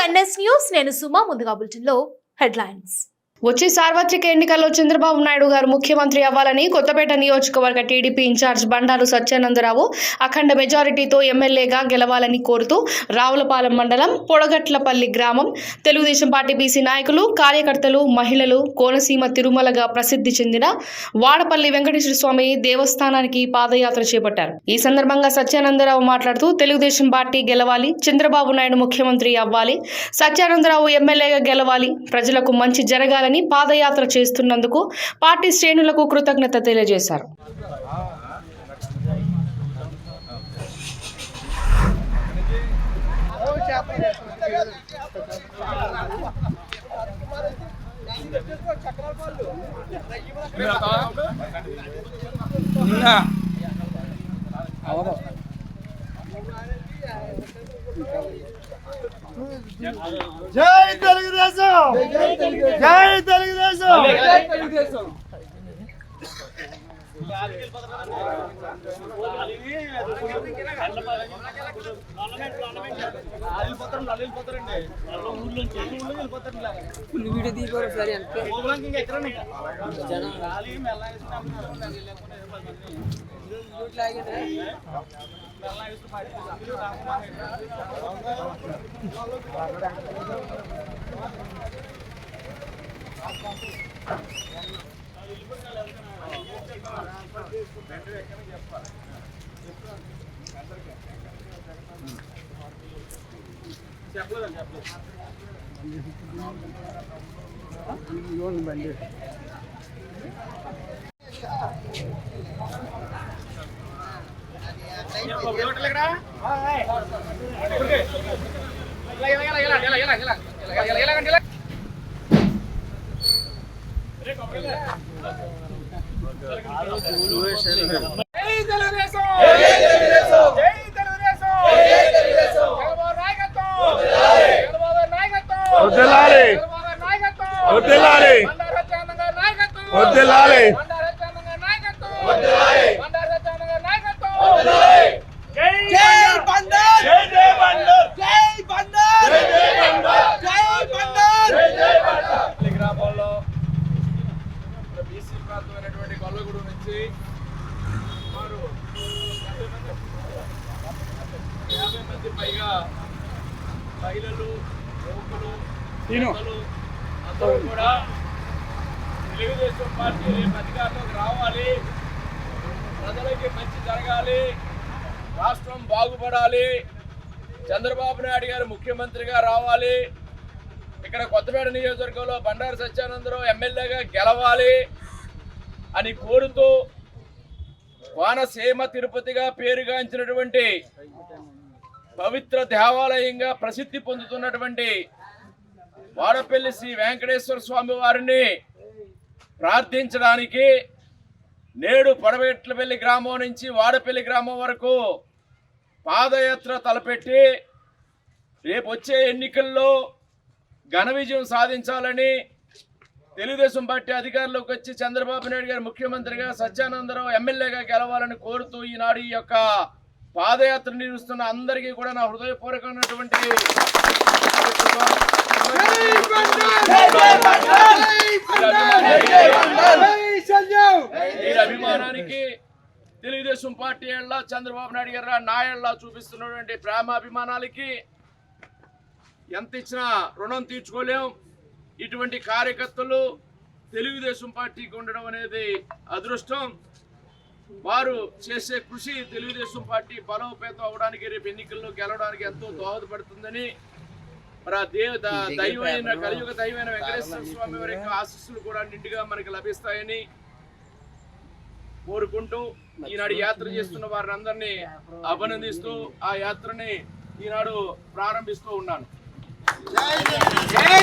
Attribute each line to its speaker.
Speaker 1: NS news నేను సుమా ముందుగా బులెటిన్లో హెడ్లైన్స్
Speaker 2: వచ్చే సార్వత్రిక ఎన్నికల్లో చంద్రబాబు నాయుడు గారు ముఖ్యమంత్రి అవ్వాలని కొత్తపేట నియోజకవర్గ టీడీపీ ఇన్ఛార్జ్ బండారు సత్యానందరావు అఖండ మెజారిటీతో ఎమ్మెల్యేగా గెలవాలని కోరుతూ రావులపాలెం మండలం పొడగట్లపల్లి గ్రామం తెలుగుదేశం పార్టీ బీసీ నాయకులు కార్యకర్తలు మహిళలు కోనసీమ తిరుమలగా ప్రసిద్ధి చెందిన వాడపల్లి వెంకటేశ్వర స్వామి దేవస్థానానికి పాదయాత్ర చేపట్టారు. ఈ సందర్భంగా సత్యానందరావు మాట్లాడుతూ తెలుగుదేశం పార్టీ గెలవాలి, చంద్రబాబు నాయుడు ముఖ్యమంత్రి అవ్వాలి, సత్యానందరావు ఎమ్మెల్యేగా గెలవాలి, ప్రజలకు మంచి జరగాలి పాదయాత్ర చేస్తున్నందుకు పార్టీ శ్రేణులకు కృతజ్ఞత తెలియజేశారు.
Speaker 3: జై తెలుగుదేశం, జై తెలుగుదేశం, జై తెలుగుదేశం.
Speaker 4: వీడియో తీసుకోరు సరే అంటే బండి
Speaker 3: గ్రామంలో బీసీ ప్రాంతమైనటువంటి గొల్లగూడు నుంచి సుమారు 50 మంది పైగా మహిళలు, యువకులు, అందరూ కూడా తెలుగుదేశం పార్టీ రేపు అధికారంలోకి రావాలి, ప్రజలకి మంచి జరగాలి, రాష్ట్రం బాగుపడాలి, చంద్రబాబు నాయుడు గారు ముఖ్యమంత్రిగా రావాలి, ఇక్కడ కొత్తపేట నియోజకవర్గంలో బండారు సత్యానందరావు ఎమ్మెల్యేగా గెలవాలి అని కోరుతూ కోనసీమ తిరుపతిగా పేరుగాంచినటువంటి పవిత్ర దేవాలయంగా ప్రసిద్ధి పొందుతున్నటువంటి వాడపల్లి శ్రీ వెంకటేశ్వర స్వామి వారిని ప్రార్థించడానికి నేడు పొడగట్లపల్లి గ్రామం నుంచి వాడపల్లి గ్రామం వరకు పాదయాత్ర తలపెట్టి రేపు వచ్చే ఎన్నికల్లో ఘన విజయం సాధించాలని, తెలుగుదేశం పార్టీ అధికారంలోకి వచ్చి చంద్రబాబు నాయుడు గారు ముఖ్యమంత్రిగా, సత్యానందరావు ఎమ్మెల్యేగా గెలవాలని కోరుతూ ఈనాడు ఈ యొక్క పాదయాత్ర నిర్వహిస్తున్న అందరికీ కూడా నా హృదయపూర్వకమైనటువంటి అభిమానానికి, తెలుగుదేశం పార్టీ ఏళ్ళ చంద్రబాబు నాయుడు గారు నా ఏళ్ళ చూపిస్తున్నటువంటి ప్రేమాభిమానాలకి ఎంత ఇచ్చినా రుణం తీర్చుకోలేం. ఇటువంటి కార్యకర్తలు తెలుగుదేశం పార్టీకి ఉండడం అనేది అదృష్టం. వారు చేసే కృషి తెలుగుదేశం పార్టీ బలోపేతం అవడానికి, రేపు ఎన్నికల్లో గెలవడానికి ఎంతో దోహదపడుతుందని, మరి దైవమైన కలియుగ దైవమైన వెంకటేశ్వర స్వామి వారి యొక్క ఆశీస్సులు కూడా నిండుగా మనకి లభిస్తాయని కోరుకుంటూ ఈనాడు యాత్ర చేస్తున్న వారిని అందరినీ అభినందిస్తూ ఆ యాత్రని ఈనాడు ప్రారంభిస్తూ ఉన్నాను. జై